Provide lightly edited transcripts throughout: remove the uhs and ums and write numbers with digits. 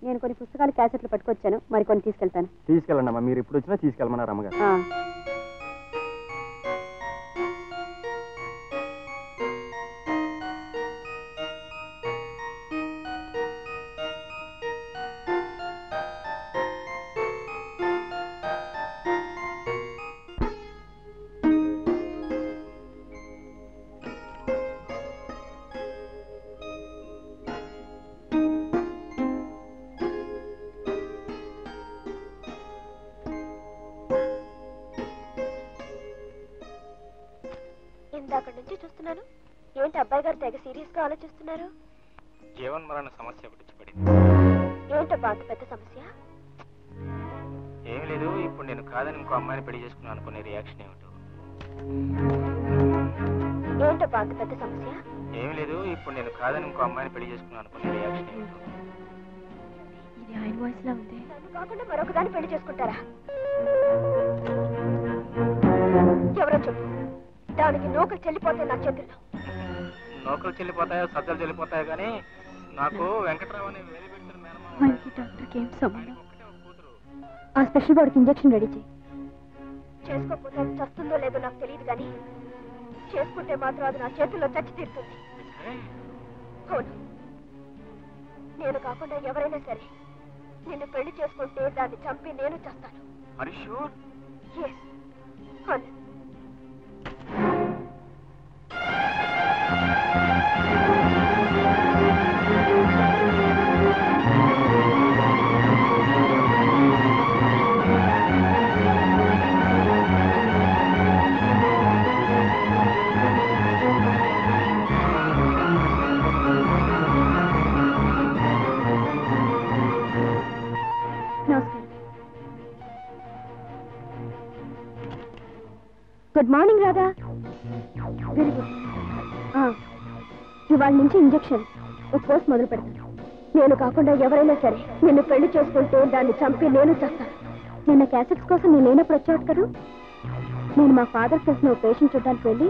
నేను కొన్ని పుస్తకాలు క్యాసెట్లు పట్టుకొచ్చాను, మరి కొన్ని తీసుకెళ్తాను. తీసుకెళ్ళండి అమ్మా, మీరు ఇప్పుడు వచ్చినా తీసుకెళ్ళమన్నారు అమ్మగారు. ఇందాక నుంచి చూస్తున్నాను, ఏంటి అబ్బాయి గారు తెగ సీరియస్ గా ఆలోచిస్తున్నారు? జీవన్ మరణ సమస్య ఒకటి పడింది. ఏంటబ్బా అంత పెద్ద సమస్య? ఏం లేదు, ఇప్పుడు నేను కాదని ఇంకో అమ్మాయిని పెళ్లి చేసుకున్నాను అనుకునే రియాక్షన్ ఏమిటో. ఏంటబ్బా అంత పెద్ద సమస్య? ఏం లేదు, ఇప్పుడు నేను కాదని ఇంకో అమ్మాయిని పెళ్లి చేసుకున్నాను అనుకునే రియాక్షన్ ఏమిటో. ఇది ఆయన వాయిస్ లా ఉంది. నన్ను కాకుండా మరొక దాన్ని పెళ్లి చేసుకుంటారా? ఎవరో చెప్పు, దానికి నూకలు చెల్లిపోతాయి నా చేతుల్లో. నూకలు చెల్లిపోతాయో సజ్జలు చెల్లిపోతాయో కానీ నాకు వెంకట్రావు అనే వేలు పెడుతున్న ఆ స్పెషల్ బాడీకి ఇంజెక్షన్ రెడీ చేయి. చేసుకోకపోతే అది చస్తుందో లేదో నాకు తెలియదు, కానీ చేసుకుంటే మాత్రం అది నా చేతుల్లో చచ్చి తీరుతుంది. అవును, నేను కాకుండా ఎవరైనా సరే నిన్ను పెళ్లి చేసుకుంటే దాన్ని చంపి నేను చేస్తాను. Good morning Radha. Very good. ఇవాళ నుంచి ఇంజెక్షన్ ఒక కోర్స్ మొదలు పెడతాను. నేను కాకుండా ఎవరైనా సరే నిన్ను పెళ్లి చేసుకుంటే దాన్ని చంపి నేను చేస్తాను. నిన్న క్యాసెట్స్ కోసం నేను లేనప్పుడు వచ్చావు కదా, నేను మా ఫాదర్ తెలిసిన ఒక పేషెంట్ చూడడానికి వెళ్ళి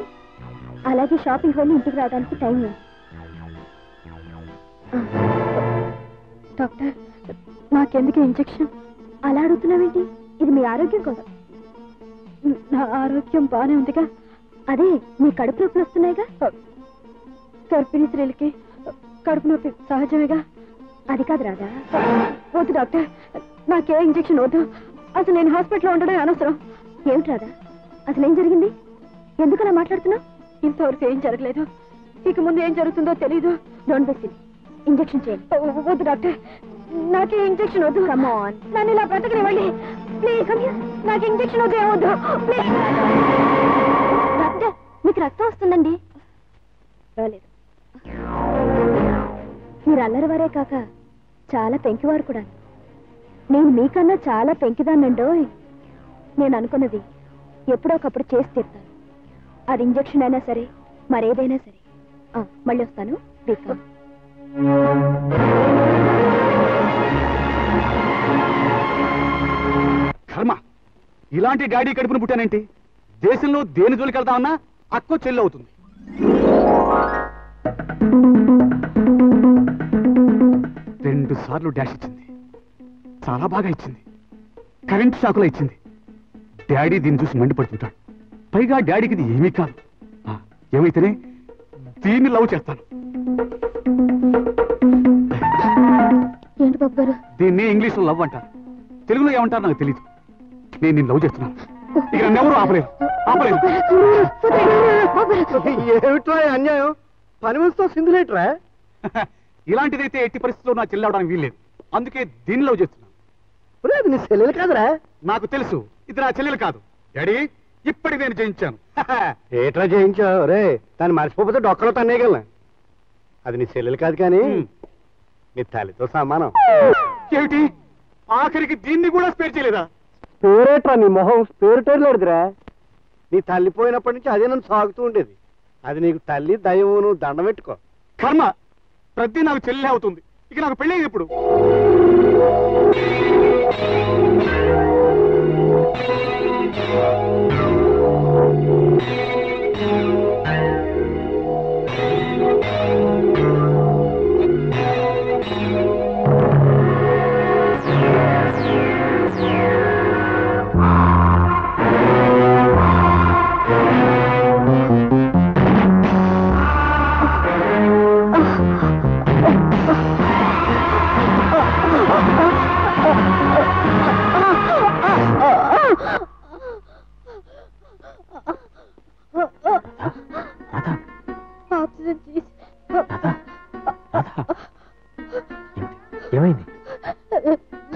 అలాగే షాపింగ్కి వెళ్ళి ఇంటికి రావడానికి టైం లేదు. డాక్టర్, నాకెందుకు ఇంజెక్షన్? అలా అడుగుతున్నావేంటి? ఇది మీ ఆరోగ్యం కోసం. నా ఆరోగ్యం బానే ఉందిగా. అదే మీ కడుపు నొప్పులు వస్తున్నాయిగా. గర్భిణీ స్త్రీలకి కడుపు నొప్పి సహజమేగా. అది కాదు రాదా. వద్దు డాక్టర్, నాకే ఇంజెక్షన్ వద్దు. అసలు నేను హాస్పిటల్లో ఉండడం అనవసరం. ఏమిటి రాదా, అసలు ఏం జరిగింది? ఎందుకు అలా మాట్లాడుతున్నావు? ఇంతవరకు ఏం జరగలేదు, ఇక ముందు ఏం జరుగుతుందో తెలీదు. Don't be silly. ఇంజెక్షన్ చేయండి. వద్దు డాక్టర్, నాకే ఇంజెక్షన్ వద్దు. కమ్ ఆన్, నన్ను ఇలా బ్రతకనివ్వండి ప్లీజ్. నాకు ఇంజెక్షన్ వద్దు, ఏమొద్దు ప్లీజ్. డాక్టర్, మీకు రక్తం వస్తుందండి. రాలేదు. మీరు అల్లరివారే కాక చాలా పెంకివారు కూడా. నేను మీకన్నా చాలా పెంకిదాన్నండో. నేను అనుకున్నది ఎప్పుడో ఒకప్పుడు చేసి తీరుతాను. అది ఇంజెక్షన్ అయినా సరే మరేదైనా సరే. మళ్ళీ వస్తాను. కర్మ, ఇలాంటి డాడీ కడుపును పుట్టానేంటి? దేశంలో దేని జోలికి వెళ్తామన్నా అక్కో చెల్లి అవుతుంది. 2 సార్లు డాష్ ఇచ్చింది, చాలా బాగా ఇచ్చింది. కరెంట్ షాకులో ఇచ్చింది. డాడీ దీన్ని చూసి మండిపడుతుంటాడు. పైగా డాడీకి ఇది ఏమీ కాదు. ఏమైతేనే దీన్ని లవ్ చేస్తాను. ఏంటి బాబు గారు? దీన్ని ఇంగ్లీష్లో లవ్ అంటారు, తెలుగులో ఏమంటారు నాకు తెలీదు. నేను నిన్ను లవ్ చేస్తున్నాను. ఇక నన్నెవరూ ఆపలేదు. ఏమిట్రా అన్యాయం? పని మనసుతో సింధులేట్రా? ఇలాంటిదైతే ఎట్టి పరిస్థితుల్లో నా చెల్లి అవడానికి వీల్లేదు. అందుకే దీన్ని లవ్ చేస్తున్నాను. అది నీ చెల్లెలు కాదురా. నాకు తెలుసు ఇది నా చెల్లెలు కాదు. డాడీ, ఇప్పటికి నేను జయించాను. ఏట్రా జయించావు రే? దాన్ని మర్చిపోతే డొక్కలో తన్నేయగలను. అది నీ చెల్లెలు కాదు కానీ నీ తల్లితో సమానం. ఏమిటి, ఆఖరికి దీన్ని కూడా స్పేర్ చేయలేదా? పేరేట్రా నీ మొహం? పేరు టేర్లేదురా. నీ తల్లి పోయినప్పటి నుంచి అదే నన్ను సాగుతూ ఉండేది. అది నీకు తల్లి దైవం, నువ్వు దండం పెట్టుకో. కర్మ, ప్రతి నాకు చెల్లె అవుతుంది. ఇక నాకు పెళ్ళి ఇప్పుడు.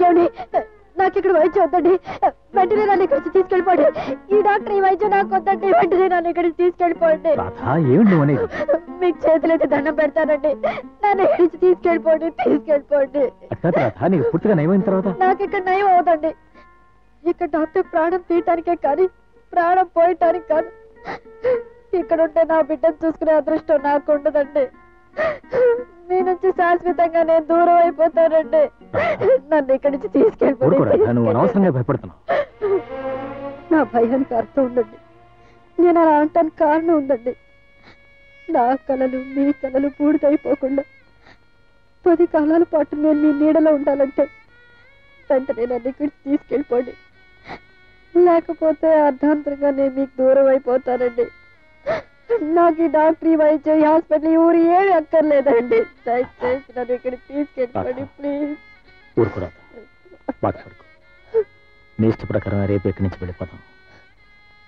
ఏమండి నాకు ఇక్కడ వైద్యం వద్దండి, వెంటనే నన్ను ఇక్కడి నుంచి తీసుకెళ్ళిపోండి. ఈ డాక్టర్ ఈ వైద్యం నాకు వద్దండి, వెంటనే నన్ను ఇక్కడి నుంచి తీసుకెళ్ళిపోండి. మీకు చేతులైతే దండం పెడతానండి, నన్ను ఇక్కడి నుంచి తీసుకెళ్ళిపోండి, తీసుకెళ్ళిపోండి. పూర్తిగా నయమైన తర్వాత నాకు ఇక్కడ నయం అవుతండి. ఇక్కడ డాక్టర్ ప్రాణం తీయటానికే కానీ ప్రాణం పోయటానికి కాదు. ఇక్కడ ఉంటే నా బిడ్డను చూసుకునే అదృష్టం నాకు ఉండదండి. మీ నుంచి శాశ్వతంగా నేను దూరం అయిపోతానండి. నన్ను ఇక్కడి నుంచి అనవసరంగా భయపడుతున్నావు. నా భయానికి అర్థం ఉందండి, నేను అలా అంటానికి కారణం ఉందండి. నా కలలు మీ కలలు పూర్తయిపోకుండా 10 కాలాల పాటు నేను మీ నీడలో ఉండాలంటే వెంటనే నన్ను ఇక్కడికి తీసుకెళ్ళిపోండి, లేకపోతే అర్ధాంతరంగా నేను మీకు దూరం అయిపోతానండి. నాకు ఈ డాక్టర్ ఈ వైద్యం ఈ హాస్పిటల్ ఊరు ఏమి అక్కర్లేదండి. దయచేసి నన్ను ఇక్కడికి తీసుకెళ్ళిపోండి ప్లీజ్. ఊరుకురా, బాధపడుకో. నీ ఇష్ట ప్రకారం రేపు ఇక్కడి నుంచి వెళ్ళిపోతాం.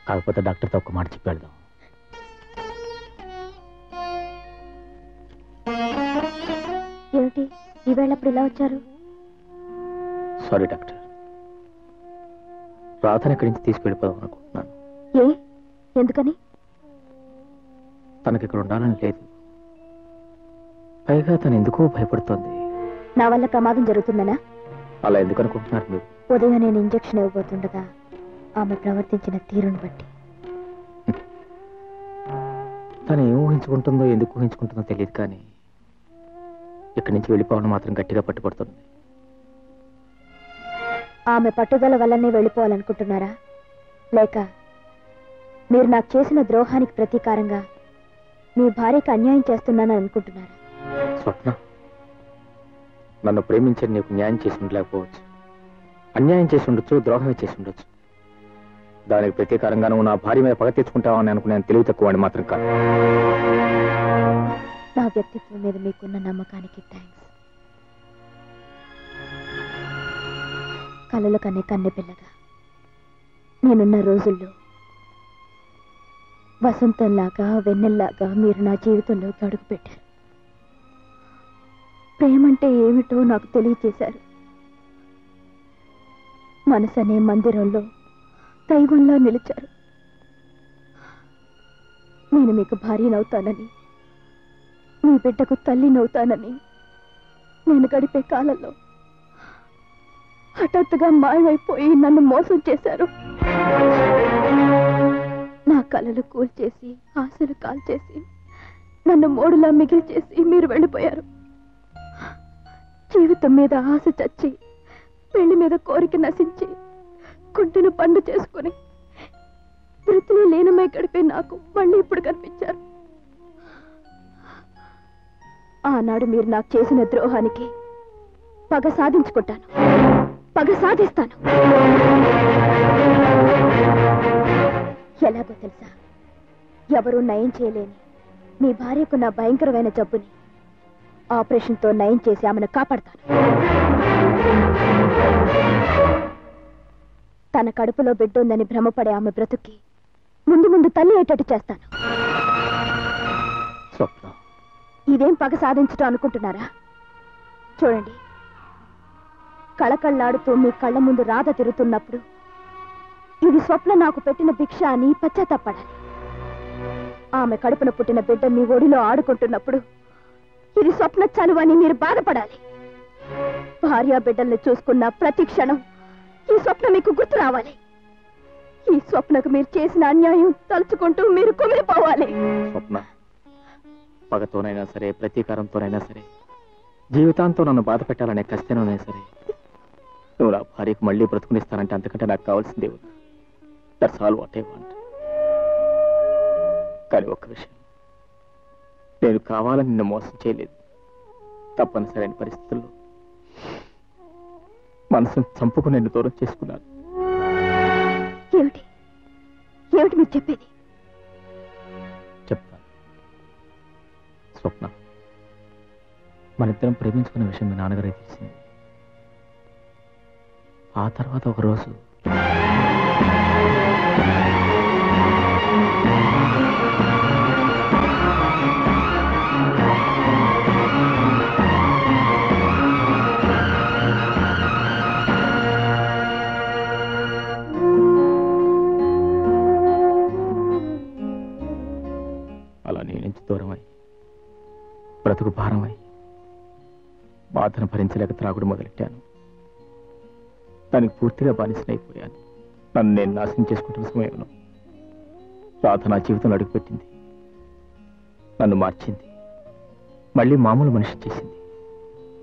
కాకపోతే డాక్టర్తో ఒక్క మాట చెప్పి వెళ్దాం. ఏమిటి ఈవేళప్పుడు ఇలా వచ్చారు? సారీ డాక్టర్, రాధని ఇక్కడి నుంచి తీసుకెళ్ళిపోదాం అనుకుంటున్నాను. ఎందుకని? తనకి ఇక్కడ ఉండాలని లేదు, పైగా తను ఎందుకో భయపడుతోంది. నా వల్ల ప్రమాదం జరుగుతుందనా? అలా ఎందుకు అనుకుంటున్నారు మీరు? ఉదయం నేను ఇంజెక్షన్ ఇవ్వబోతుండగా ఆమె ప్రవర్తించిన తీరును బట్టి. తను ఏం ఊహించుకుంటుందో ఎందుకు ఊహించుకుంటుందో తెలియదు, కానీ ఇక్కడి నుంచి వెళ్ళిపోవాలని మాత్రం గట్టిగా పట్టుబడుతుంది. ఆమె పట్టుదల వల్లనే వెళ్ళిపోవాలనుకుంటున్నారా, లేక మీరు నాకు చేసిన ద్రోహానికి ప్రతీకారంగా మీ భార్యకి అన్యాయం చేస్తున్నానని అనుకుంటున్నారా? స్వప్న, నన్ను ప్రేమించని నీకు న్యాయం చేసి ఉండలేకపోవచ్చు, అన్యాయం చేసి ఉండొచ్చు, ద్రోహమే చేసి ఉండొచ్చు. దానికి ప్రతీకారంగా నువ్వు నా భార్య మీద పగ తెచ్చుకుంటావని అనుకున్నాను. తెలివి తక్కువ అని మాత్రం కాదు. నా వ్యక్తిత్వం మీద మీకున్న నమ్మకానికి థ్యాంక్స్. కలల కన్నే కన్నె పిల్లగా నేనున్న రోజుల్లో వసంతంలాగా వెన్నెల్లాగా మీరు నా జీవితంలోకి అడుగుపెట్టారు. ప్రేమంటే ఏమిటో నాకు తెలియచేశారు. మనసనే మందిరంలో దైవంలా నిలిచారు. నేను మీకు భార్యనవుతానని, మీ బిడ్డకు తల్లినవుతానని నేను గడిపే కాలంలో హఠాత్తుగా మాయమైపోయి నన్ను మోసం చేశారు. నా కలలు కూల్చేసి, ఆశలు కాల్చేసి, నన్ను మోడులా మిగిల్చేసి మీరు వెళ్ళిపోయారు. జీవితం మీద ఆశ చచ్చి, పెళ్లి మీద కోరిక నశించి, కుంటిన పండు చేసుకుని వృత్తిలో లీనమై గడిపే నాకు మళ్ళీ ఇప్పుడు కనిపించారు. ఆనాడు మీరు నాకు చేసిన ద్రోహానికి పగ సాధించుకుంటాను, పగ సాధిస్తాను. ఎలాగో తెలుసా? ఎవరూ నయం చేయలేని మీ భార్యకు నా భయంకరమైన జబ్బుని ఆపరేషన్తో నయం చేసి ఆమెను కాపాడతాను. తన కడుపులో బిడ్డుందని భ్రమపడే ఆమె బ్రతుక్కి ముందు ముందు తల్లి అయ్యేటట్టు చేస్తాను. ఇదేం పగ సాధించటం అనుకుంటున్నారా? చూడండి, కళకళ్ళాడుతూ మీ కళ్ళ ముందు రాధ తిరుగుతున్నప్పుడు ఇది స్వప్న నాకు పెట్టిన భిక్ష అని పశ్చాత్తాపడాలి. ఆమె కడుపున పుట్టిన బిడ్డ మీ ఒడిలో ఆడుకుంటున్నప్పుడు ఇది స్వప్న చనువని మీరు బాధపడాలి. భార్యా బిడ్డల్ని చూసుకున్న ప్రతి క్షణం ఈ స్వప్న మీకు గుర్తు రావాలి. ఈ స్వప్నకు మీరు చేసిన అన్యాయం తలుచుకుంటూ మీరు కుమిలిపోవాలి. స్వప్న, పగతోనైనా సరే, ప్రతీకారంతోనైనా సరే, జీవితాంతో నన్ను బాధ పెట్టాలనే కష్టనైనా సరే, నువ్వు నా భార్యకు మళ్ళీ బ్రతుకునిస్తానంటే అంతకంటే నాకు కావాల్సిందే ఉంది. That's all what I want. కానీ ఒక్క విషయం, నేను కావాలని నిన్ను మోసం చేయలేదు. తప్పనిసరైన పరిస్థితుల్లో మనసును చంపుకుని నిన్ను దూరం చేసుకున్నాను. ఏమిటి ఏమిటి మీరు చెప్పేది? చెప్తాను. స్వప్న, మనిద్దరం ప్రేమించుకున్న విషయం మీ నాన్నగారికి తెలిసింది. ఆ తర్వాత ఒకరోజు బాధను భరించలేక త్రాగుడు మొదలెట్టాను. దానికి పూర్తిగా బానిసనైపోయాను. నన్ను నేను నాశనం చేసుకుంటున్న సమయంలో రాధ నా జీవితంలో అడుగుపెట్టింది. నన్ను మార్చింది. మళ్ళీ మామూలు మనిషి చేసింది.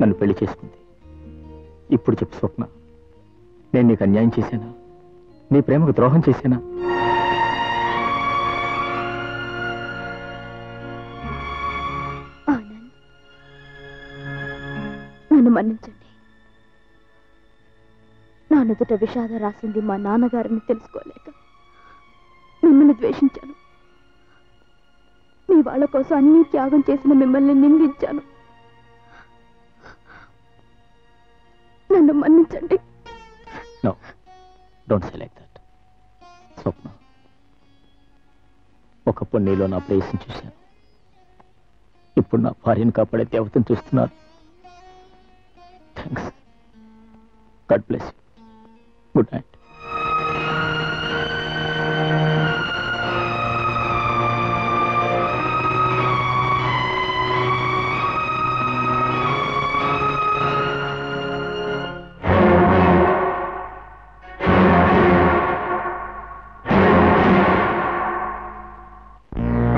నన్ను పెళ్లి చేసుకుంది. ఇప్పుడు చెప్పు స్వప్న, నేను నీకు అన్యాయం చేశానా? నీ ప్రేమకు ద్రోహం చేశానా? నన్ను మన్నించండి. నా నుదుట విషాద రాసింది మా నాన్నగారిని తెలుసుకోలేక మిమ్మల్ని ద్వేషించాను. మీ వాళ్ళ కోసం అన్ని త్యాగం చేసిన మిమ్మల్ని నిందించాను. నన్ను మన్నించండి. No, don't say like that. స్వప్న, ఒకప్పుడు నీలో నా ప్రేయస్సును చూశాను. ఇప్పుడు నా భార్యను కాపాడే దేవతను చూస్తున్నాను. Thanks. God bless you. Good night.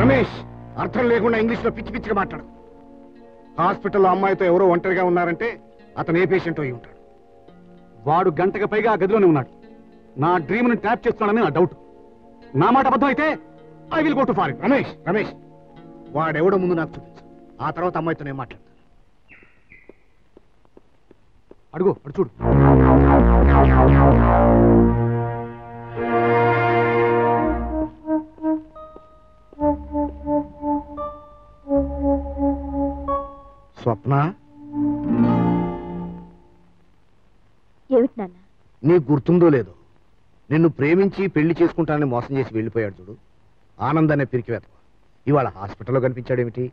Ramesh, అర్థం లేకుండా ఇంగ్లీష్ లో పిచ్చి పిచ్చిగా మాట్లాడు. హాస్పిటల్లో అమ్మాయితో ఎవరో ఒంటరిగా ఉన్నారంటే అతను ఏ పేషెంట్ అయి ఉంటాడు. వాడు గంటకు పైగా ఆ గదిలోనే ఉన్నాడు. నా డ్రీమ్ని ట్యాప్ చేస్తున్నాడని నా డౌట్. నా మాట అబద్ధం అయితే I will go to foreign. Ramesh Ramesh, వాడెవడో ముందు నాకు చూపించు. ఆ తర్వాత అమ్మాయితో నేను మాట్లాడతాను. అడుగు, అడు చూడు. స్వప్న, ఏమిటి నాన్న? నీకు గుర్తుందో లేదో, నిన్ను ప్రేమించి పెళ్లి చేసుకుంటానని మోసం చేసి వెళ్ళిపోయాడు చూడు, ఆనంద్ అనే పిరికివేతవ. ఇవాళ హాస్పిటల్లో కనిపించాడేమిటి?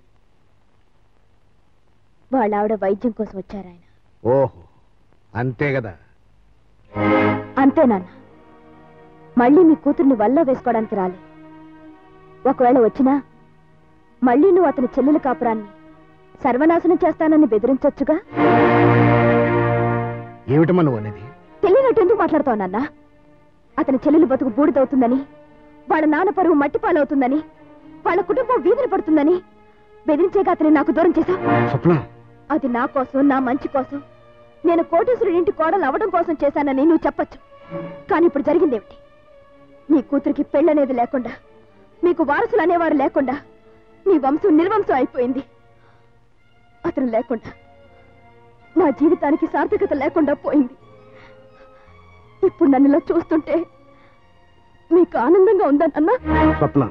వాళ్ళ ఆవిడ వైద్యం కోసం వచ్చారు ఆయన. ఓహో, అంతే కదా. అంతే నాన్న. మళ్ళీ మీ కూతుర్ని వల్ల వేసుకోవడానికి రాలే. ఒకవేళ వచ్చినా మళ్ళీ నువ్వు అతని చెల్లెల కాపురాన్ని సర్వనాశనం చేస్తానని బెదిరించొచ్చుగా. ఏమిటమ్మా నువ్వు అనేది? తెలియనట్టు ఎందుకు మాట్లాడుతావు నాన్న? అతని చెల్లెలు బతుకు బూడిదవుతుందని, వాళ్ళ నాన్న పరువు మట్టిపాలవుతుందని, వాళ్ళ కుటుంబం వీధిని పడుతుందని బెదిరించేగా అతని నాకు దూరం చేశావు. అది నా కోసం, నా మంచి కోసం, నేను కోటేశ్వరుడి ఇంటి కోడలు అవడం కోసం చేశానని నువ్వు చెప్పొచ్చు. కానీ ఇప్పుడు జరిగిందేమిటి? నీ కూతురికి పెళ్ళనేది లేకుండా, మీకు వారసులు అనేవారు లేకుండా నీ వంశం నిర్వంశం అయిపోయింది. అతను లేకుండా నా జీవితానికి సార్థకత లేకుండా పోయింది. ఇప్పుడు నన్ను ఇలా చూస్తుంటే మీకు ఆనందంగా ఉందన్నా? స్వప్న,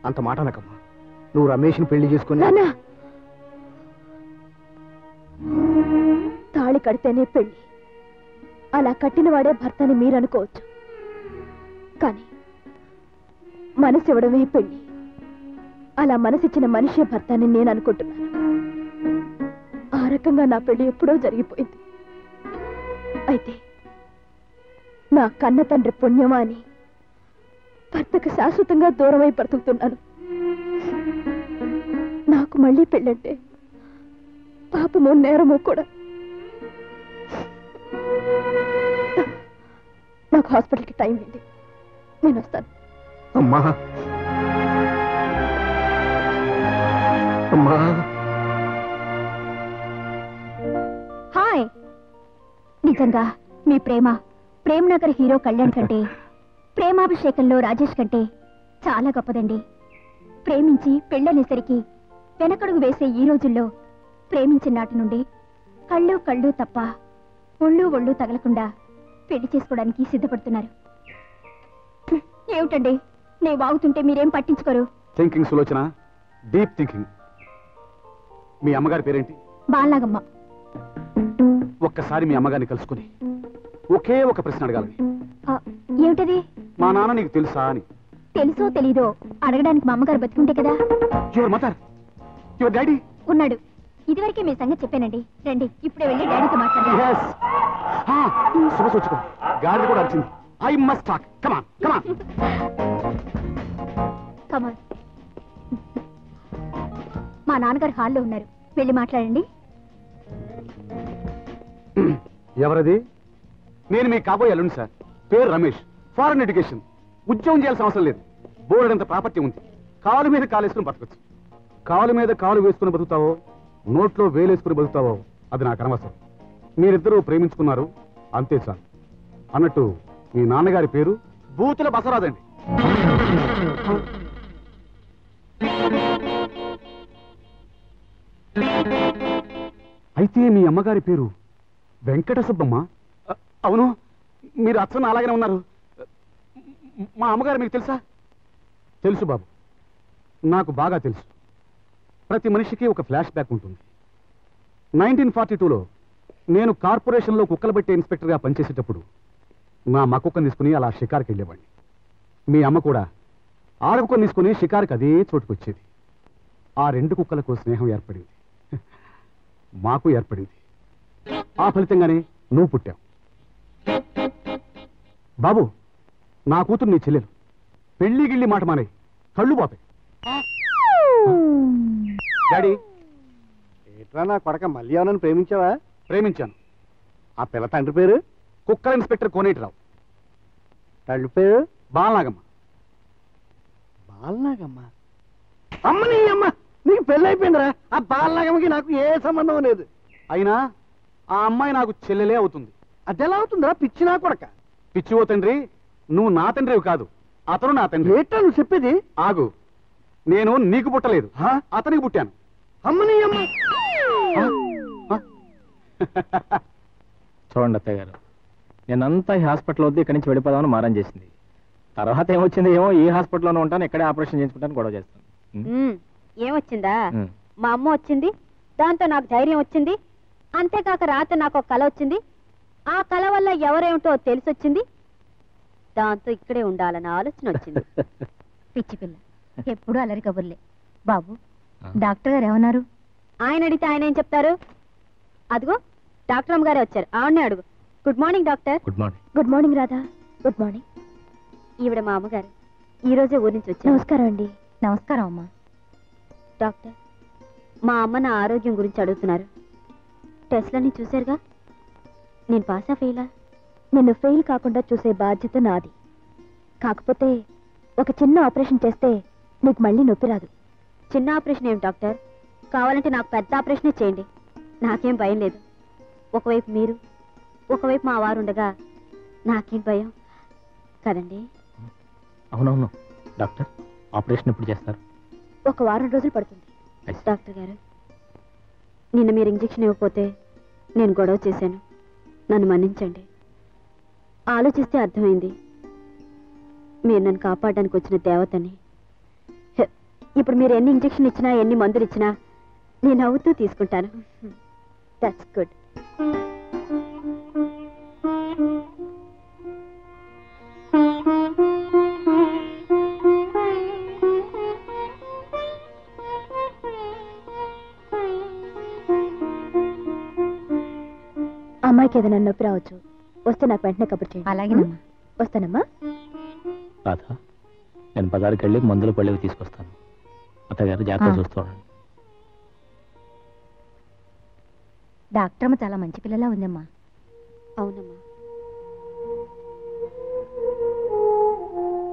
అంత మాట అనకమ్మా. నువ్వు రమేష్ని పెళ్లి చేసుకుని నాన్నా, తాళి కడితేనే పెళ్లి. అలా కట్టినవాడే భర్తని మీరనుకోవచ్చు. కానీ మనసు ఇవ్వడమే పెళ్లి. అలా మనసిచ్చిన మనిషే భర్తని నేను అనుకుంటున్నాను. ఆ రకంగా నా పెళ్లి ఎప్పుడో జరిగిపోయింది. అయితే నా కన్న తండ్రి పుణ్యమా అని భర్తకు శాశ్వతంగా దూరమై బ్రతుకుతున్నాను. నాకు మళ్ళీ పెళ్ళంటే పాపమో నేరమో కూడా. నాకు హాస్పిటల్కి టైం అయింది, నేను వస్తాను. అమ్మా అమ్మా. హాయ్. నిజంగా మీ ప్రేమ ప్రేమ్నగర్ హీరో కళ్యాణ్ కంటే, ప్రేమాభిషేకంలో రాజేష్ కంటే చాలా గొప్పదండి. ప్రేమించి పెళ్ళనేసరికి వెనకడుగు వేసే ఈ రోజుల్లో ప్రేమించిన నాటి నుండి కళ్ళు కళ్ళు తప్ప ఒళ్ళు ఒళ్ళు తగలకుండా పెళ్లి చేసుకోవడానికి సిద్ధపడుతున్నారు. ఏమిటండి నేను వాగుతుంటే మీరేం పట్టించుకోరు? Thinking Sulochana, deep thinking. మీ అమ్మగారి పేరేంటి? బాలాగమ్మ. ఒక్కసారి మీ అమ్మగారిని కలుసుకుని ఒకే ఒక ప్రశ్న అడగాలని. ఏమిటది? మా నాన్న నీకు తెలుసా అని. తెలుసో తెలీదో అడగడానికి మా అమ్మగారు బతికుంటే కదా. యువర్ మదర్, యువర్ డాడీ ఉన్నాడు. ఇదివరకే మీ సంగతి చెప్పానండి. రండి ఇప్పుడే వెళ్ళి డాడీతో మాట్లాడండి. శుభసూచకం. గాడిద కూడా వచ్చింది. I must talk. Come on come on. Come on. మా నాన్నగారు హాల్లో ఉన్నారు, వెళ్ళి మాట్లాడండి. ఎవరది? నేను మీకు కాబోయే అల్లుండి సార్. పేరు రమేష్. Foreign education. ఉద్యోగం చేయాల్సిన అవసరం లేదు. బోర్డంత ప్రాపర్టీ ఉంది. కాలు మీద కాలు వేసుకుని బతకచ్చు. కాలు మీద కాలు వేసుకుని బతుకుతావో, నోట్లో వేలేసుకుని బతుకుతావో అది నాకు అనవసరం. మీరిద్దరూ ప్రేమించుకున్నారు, అంతే చాలు. అన్నట్టు మీ నాన్నగారి పేరు బూతుల బసరాదండి. అయితే మీ అమ్మగారి పేరు వెంకట సుబ్బమ్మ? అవును, మీరు అచ్చన అలాగనే ఉన్నారు. మా అమ్మగారు మీకు తెలుసా? తెలుసు బాబు, నాకు బాగా తెలుసు. ప్రతి మనిషికి ఒక ఫ్లాష్ బ్యాక్ ఉంటుంది. 1942లో నేను కార్పొరేషన్లో కుక్కలు పెట్టే ఇన్స్పెక్టర్గా పనిచేసేటప్పుడు నా మక్కుక్కను తీసుకుని అలా షికారుకి వెళ్ళేవాడిని. మీ అమ్మ కూడా ఆడకుక్కను తీసుకుని షికారుకి అదే చోటుకు వచ్చేది. ఆ రెండు కుక్కలకు స్నేహం ఏర్పడింది, మాకు ఏర్పడింది. ఆ ఫలితంగానే నువ్వు పుట్టావు. బాబు, నా కూతురు నీ చెల్లెలు. పెళ్లి గిళ్ళి మాట మానే, కళ్ళు పోతాయి. డాడీ, ఏట్రా నా కొడక మళ్ళీ ఏమన్నా ప్రేమించావా? ప్రేమించాను. ఆ పిల్ల తండ్రి పేరు? కుక్కల ఇన్స్పెక్టర్ కోనేటిరావు. తల్లి పేరు? బాలనాగమ్మ. బాలనాగమ్మ? అమ్మ నీ అమ్మ, నీకు పెళ్ళి అయిపోయిందిరా. ఆ బాలనాగమ్మకి నాకు ఏ సంబంధం లేదు. అయినా ఆ అమ్మాయి నాకు చెల్లెలే అవుతుంది. అదెలా అవుతుందిరా పిచ్చినా కొడక? పిచ్చివో తండ్రి, నువ్వు నా తండ్రివి కాదు, అతను నా తండ్రి. ఏట్రా నువ్వు చెప్పేది? ఆగు, నేను నీకు పుట్టలేదు, అతనికి పుట్టాను. అమ్మ నీ అమ్మ. చూడండి అత్తయ్య గారు, నేనంతా ఈ హాస్పిటల్ వద్దు ఇక్కడి నుంచి వెళ్ళిపోదామని మారం చేసింది. తర్వాత ఏమొచ్చింది ఏమో, ఈ హాస్పిటల్లోనే ఉంటాను, ఇక్కడే ఆపరేషన్ చేయించుకుంటాను గొడవ చేస్తాను. ఏమొచ్చిందా? మా అమ్మ వచ్చింది, దాంతో నాకు ధైర్యం వచ్చింది. అంతేకాక రాత్రి నాకు ఒక కల వచ్చింది. ఆ కల వల్ల ఎవరేమిటో తెలిసొచ్చింది. దాంతో ఇక్కడే ఉండాలన్న ఆలోచన వచ్చింది. పిచ్చి పిల్ల, ఎప్పుడు అల్లరి కబుర్లే. బాబు, డాక్టర్ గారు ఏమన్నారు? ఆయన అడిగితే ఆయన ఏం చెప్తారు? అదిగో డాక్టర్ అమ్మ గారే వచ్చారు, ఆవిడనే అడుగు. Good morning doctor. Good morning. Good morning Radha. Good morning. ఈవిడ మా అమ్మగారు, ఈ రోజే ఊరి నుంచి వచ్చారు. నమస్కారం అండి. నమస్కారం అమ్మా. డాక్టర్, మా అమ్మ నా ఆరోగ్యం గురించి అడుగుతున్నారు. టెస్ట్లన్నీ చూశారుగా, నేను పాసా ఫెయిలా? నిన్ను ఫెయిల్ కాకుండా చూసే బాధ్యత నాది. కాకపోతే ఒక చిన్న ఆపరేషన్ చేస్తే నీకు మళ్ళీ నొప్పి రాదు. చిన్న ఆపరేషన్ ఏం డాక్టర్? కావాలంటే నాకు పెద్ద ఆపరేషనే చేయండి, నాకేం భయం లేదు. ఒకవైపు మీరు, ఒకవైపు మా వారు ఉండగా నాకేం భయం కదండి? అవునవును డాక్టర్, ఆపరేషన్ ఎప్పుడు చేస్తారు? ఒక వారం రోజులు పడుతుంది. డాక్టర్ గారు, నిన్న మీరు ఇంజెక్షన్ ఇవ్వకపోతే నేను గొడవ చేశాను, నన్ను మన్నించండి. ఆలోచిస్తే అర్థమైంది, మీరు నన్ను కాపాడడానికి వచ్చిన దేవతని. ఇప్పుడు మీరు ఎన్ని ఇంజెక్షన్ ఇచ్చినా, ఎన్ని మందులు ఇచ్చినా నేను నవ్వుతూ తీసుకుంటాను. That's good. అమ్మాయికి ఏదైనా నొప్పి రావచ్చు, వస్తే నాకు వెంటనే కబుర్ చేయండి. అలాగేనమ్మా. వస్తానమ్మా. రాధా, నేను బజారుకి వెళ్ళి మందులు పళ్ళేవి తీసుకొస్తాను. అత్తగారు జాగ్రత్త చూస్తాను. డాక్టర్ అమ్మ చాలా మంచి పిల్లలా ఉందమ్మా. అవునమ్మా,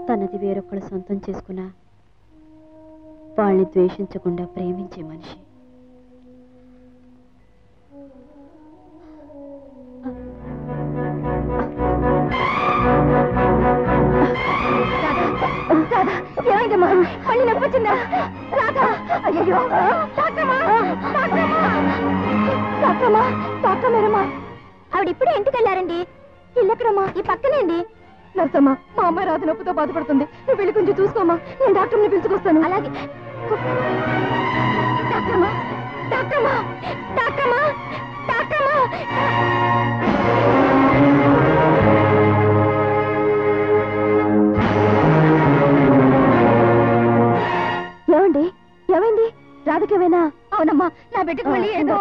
తనది వేరొకళ్ళు సొంతం చేసుకున్నా వాళ్ళని ద్వేషించకుండా ప్రేమించే మనిషి. ఏమైందమ్మా? మళ్ళీ నొప్పి వచ్చిందా? రాధా, అయ్యో డాక్టర్మా, ఆవిడ ఇప్పుడే ఇంటికి వెళ్ళారండి. ఇల్లెక్కడమ్మా? ఈ పక్కనేండి. నర్సమ్మా, మా అమ్మాయి రాత్రి నొప్పితో బాధపడుతుంది, నువ్వు వెళ్ళి కొంచెం చూసుకోమ్మా, నేను డాక్టర్ని పిలుచుకొస్తాను. అలాగే. డాక్టర్మా, డాక్టర్మా, డాక్టర్మా, డాక్టర్మా. ఏమండి, ఏమైంది? రాధకేమైనా? అవునమ్మా, నా బిడ్డకు మళ్ళీ ఏదో.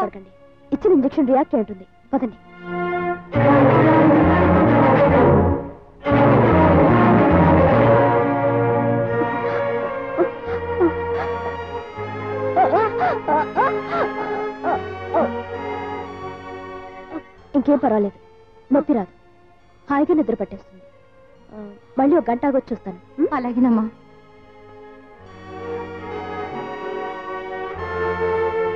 ఇచ్చిన ఇంజెక్షన్ రియాక్ట్ అయి ఉంటుంది, పదండి. ఇంకేం పర్వాలేదు, నొప్పి రాదు, హాయిగా నిద్ర పట్టేస్తుంది. మళ్ళీ ఒక గంట ఆగొచ్చి చూస్తాను. అలాగేనమ్మా.